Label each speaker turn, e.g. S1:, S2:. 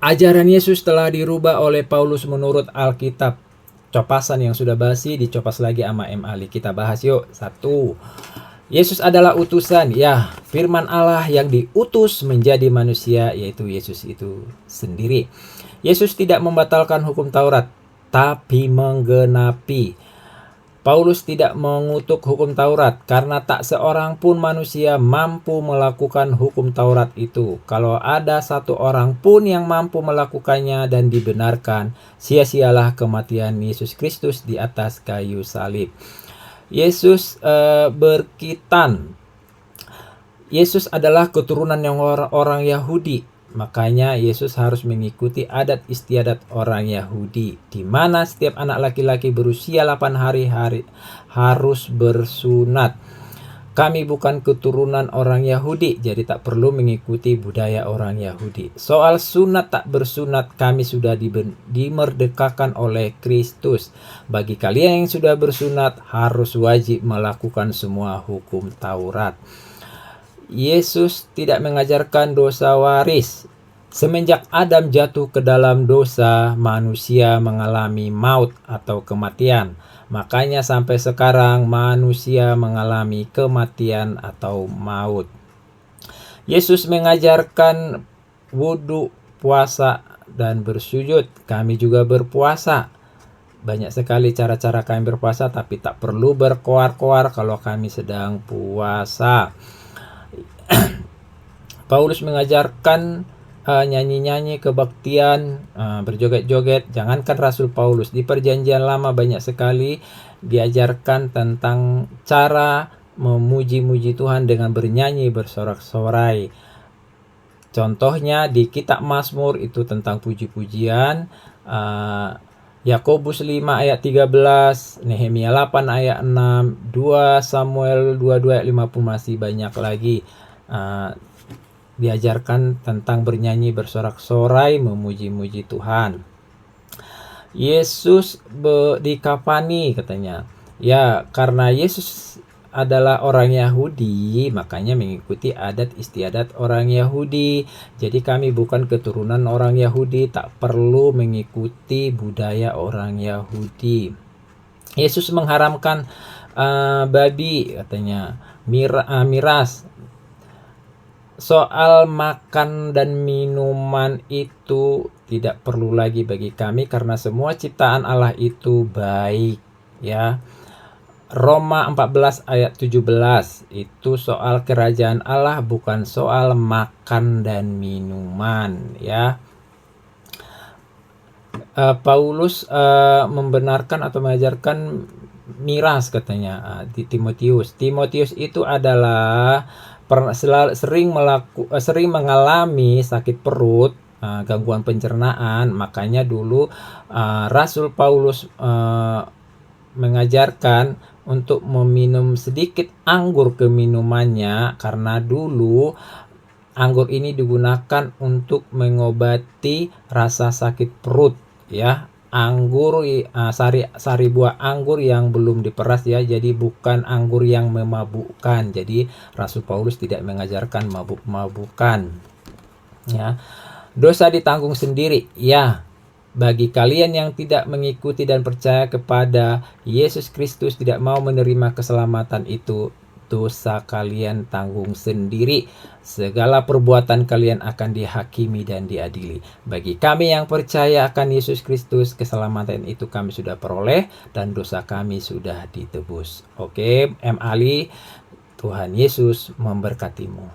S1: Ajaran Yesus telah dirubah oleh Paulus menurut Alkitab. Copasan yang sudah basi dicopas lagi sama M. Ali. Kita bahas yuk. 1. Yesus adalah utusan. Ya, firman Allah yang diutus menjadi manusia, yaitu Yesus itu sendiri. Yesus tidak membatalkan hukum Taurat, tapi menggenapi. Paulus tidak mengutuk hukum Taurat karena tak seorang pun manusia mampu melakukan hukum Taurat itu. Kalau ada satu orang pun yang mampu melakukannya dan dibenarkan, sia-sialah kematian Yesus Kristus di atas kayu salib. Yesus berkitan. Yesus adalah keturunan yang orang Yahudi. Makanya Yesus harus mengikuti adat istiadat orang Yahudi, di mana setiap anak laki-laki berusia 8 hari harus bersunat. Kami bukan keturunan orang Yahudi, jadi tak perlu mengikuti budaya orang Yahudi. Soal sunat tak bersunat, kami sudah dimerdekakan oleh Kristus. Bagi kalian yang sudah bersunat, harus wajib melakukan semua hukum Taurat. Yesus tidak mengajarkan dosa waris. Semenjak Adam jatuh ke dalam dosa, manusia mengalami maut atau kematian. Makanya sampai sekarang manusia mengalami kematian atau maut. Yesus mengajarkan wudhu, puasa, dan bersujud. Kami juga berpuasa. Banyak sekali cara-cara kami berpuasa, tapi tak perlu berkoar-koar kalau kami sedang puasa. Paulus mengajarkan nyanyi-nyanyi kebaktian, berjoget-joget. Jangankan Rasul Paulus, di Perjanjian Lama banyak sekali diajarkan tentang cara memuji-muji Tuhan dengan bernyanyi, bersorak-sorai. Contohnya di kitab Mazmur itu tentang puji-pujian, Yakobus 5 ayat 13, Nehemia 8 ayat 6, 2 Samuel 22 ayat 50, masih banyak lagi. Diajarkan tentang bernyanyi, bersorak-sorai, memuji-muji Tuhan. Yesus dikafani katanya. Ya, karena Yesus adalah orang Yahudi, makanya mengikuti adat istiadat orang Yahudi. Jadi kami bukan keturunan orang Yahudi, tak perlu mengikuti budaya orang Yahudi. Yesus mengharamkan babi katanya, miras. Soal makan dan minuman itu tidak perlu lagi bagi kami karena semua ciptaan Allah itu baik, ya. Roma 14 ayat 17 itu soal kerajaan Allah, bukan soal makan dan minuman, ya. Paulus membenarkan atau mengajarkan miras katanya di Timotius. Timotius itu adalah sering mengalami sakit perut, gangguan pencernaan. Makanya dulu Rasul Paulus mengajarkan untuk meminum sedikit anggur ke minumannya, karena dulu anggur ini digunakan untuk mengobati rasa sakit perut, ya. Anggur sari buah anggur yang belum diperas, ya, jadi bukan anggur yang memabukkan. Jadi Rasul Paulus tidak mengajarkan mabuk-mabukan, ya. Dosa ditanggung sendiri, ya. Bagi kalian yang tidak mengikuti dan percaya kepada Yesus Kristus, tidak mau menerima keselamatan itu, dosa kalian tanggung sendiri. Segala perbuatan kalian akan dihakimi dan diadili. Bagi kami yang percaya akan Yesus Kristus, keselamatan itu kami sudah peroleh dan dosa kami sudah ditebus. Oke, M. Ali, Tuhan Yesus memberkatimu.